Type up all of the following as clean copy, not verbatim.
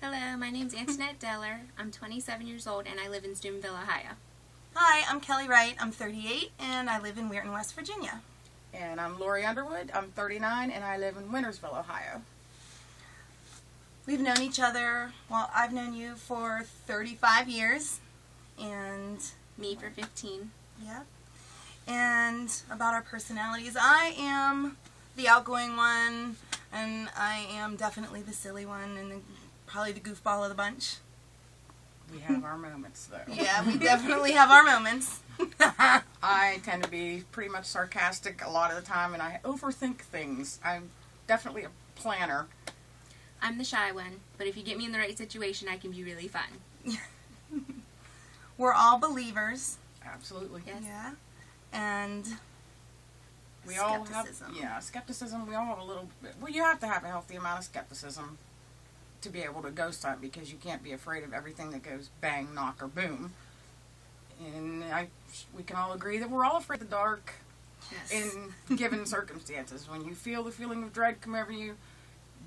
Hello, my name's Antonette Deller. I'm 27 years old and I live in Steubenville, Ohio. Hi, I'm Kelley Wright. I'm 38 and I live in Weirton, West Virginia. And I'm Lori Underwood. I'm 39 and I live in Wintersville, Ohio. We've known each other, well, I've known you for 35 years. And Me for 15. yeah. And about our personalities, I am the outgoing one and I am definitely the silly one and probably the goofball of the bunch. We have our moments, though. Yeah, we definitely have our moments. I tend to be pretty much sarcastic a lot of the time, and I overthink things. I'm definitely a planner. I'm the shy one, but if you get me in the right situation, I can be really fun. We're all believers. Absolutely. Yes. Yeah. And We all skepticism. have, skepticism. We all have a little bit. Well, you have to have a healthy amount of skepticism to be able to ghost hunt, because you can't be afraid of everything that goes bang, knock, or boom. And we can all agree that we're all afraid of the dark. Yes. In given circumstances. When you feel the feeling of dread come over you,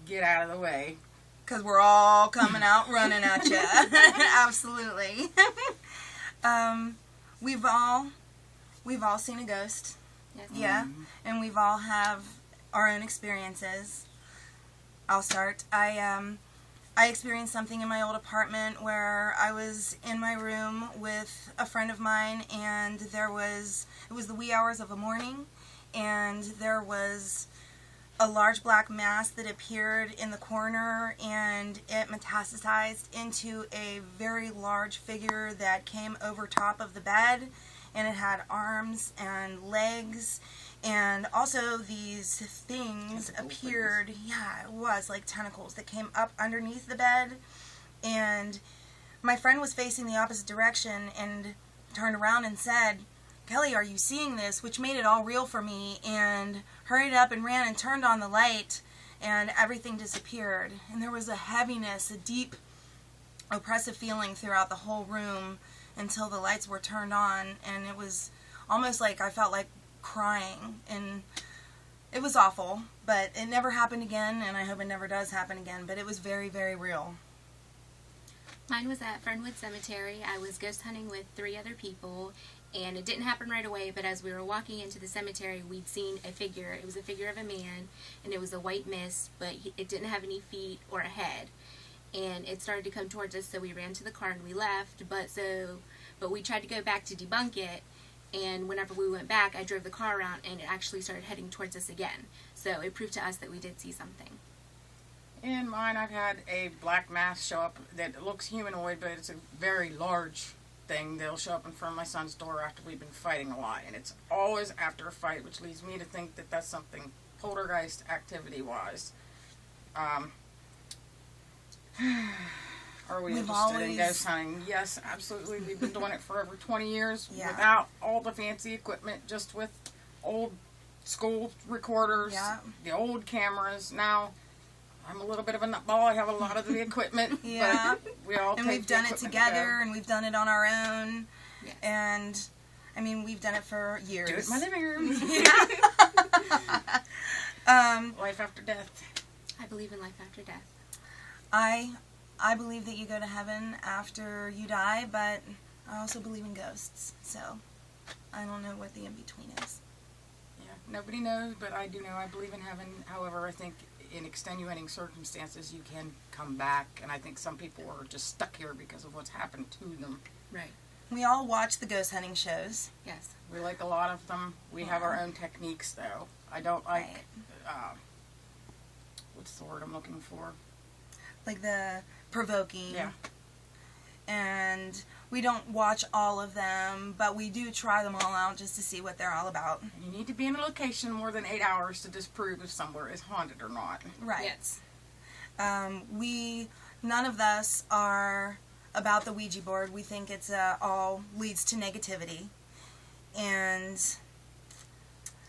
get out of the way. Because we're all coming out running at you. Absolutely. We've all seen a ghost. Yes. Yeah. And we've all have our own experiences. I'll start. I experienced something in my old apartment where I was in my room with a friend of mine, and it was the wee hours of the morning, and there was a large black mass that appeared in the corner, and it metastasized into a very large figure that came over top of the bed, and it had arms and legs. And also these things appeared, yeah, it was like tentacles that came up underneath the bed. And my friend was facing the opposite direction and turned around and said, "Kelley, are you seeing this?" Which made it all real for me, and hurried up and ran and turned on the light, and everything disappeared. And there was a heaviness, a deep, oppressive feeling throughout the whole room until the lights were turned on, and it was almost like I felt like crying, and it was awful, but it never happened again, and I hope it never does happen again, but it was very, very real. Mine was at Fernwood Cemetery. I was ghost hunting with 3 other people, and it didn't happen right away, but as we were walking into the cemetery, we'd seen a figure. It was a figure of a man, and it was a white mist, but it didn't have any feet or a head. And it started to come towards us, so we ran to the car and we left, but we tried to go back to debunk it. And whenever we went back, I drove the car around, and it actually started heading towards us again. So it proved to us that we did see something. In mine, I've had a black mass show up that looks humanoid, but it's a very large thing. They'll show up in front of my son's door after we've been fighting a lot. And it's always after a fight, which leads me to think that that's something poltergeist activity-wise. Are we We've interested in always- ghost hunting? Yes, absolutely. We've been doing it for over 20 years Yeah. without all the fancy equipment, just with old school recorders, Yeah. the old cameras. Now, I'm a little bit of a nutball. I have a lot of the equipment. Yeah. But we all And take we've the done it equipment together, and we've done it on our own, Yes. and, I mean, we've done it for years. do it in my living room. Life after death. I believe in life after death. I believe that you go to heaven after you die, but I also believe in ghosts, so I don't know what the in-between is. Yeah, nobody knows, but I do know. I believe in heaven. However, I think in extenuating circumstances, you can come back, and I think some people are just stuck here because of what's happened to them. Right. We all watch the ghost hunting shows. Yes. We like a lot of them. We have our own techniques, though. I don't like, what's the word I'm looking for? Like the provoking. Yeah. And we don't watch all of them, but we do try them all out just to see what they're all about. You need to be in a location more than 8 hours to disprove if somewhere is haunted or not. Right. Yes. None of us are about the Ouija board. We think it's all leads to negativity. And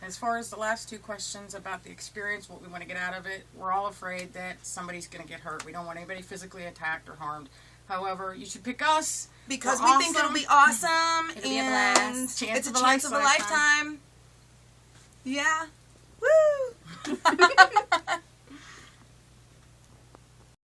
As far as the last 2 questions about the experience, what we want to get out of it, we're all afraid that somebody's going to get hurt. We don't want anybody physically attacked or harmed. However, you should pick us. because We're we think it'll awesome. be awesome, It'll be a and blast. it's a chance of a lifetime. Yeah. Woo!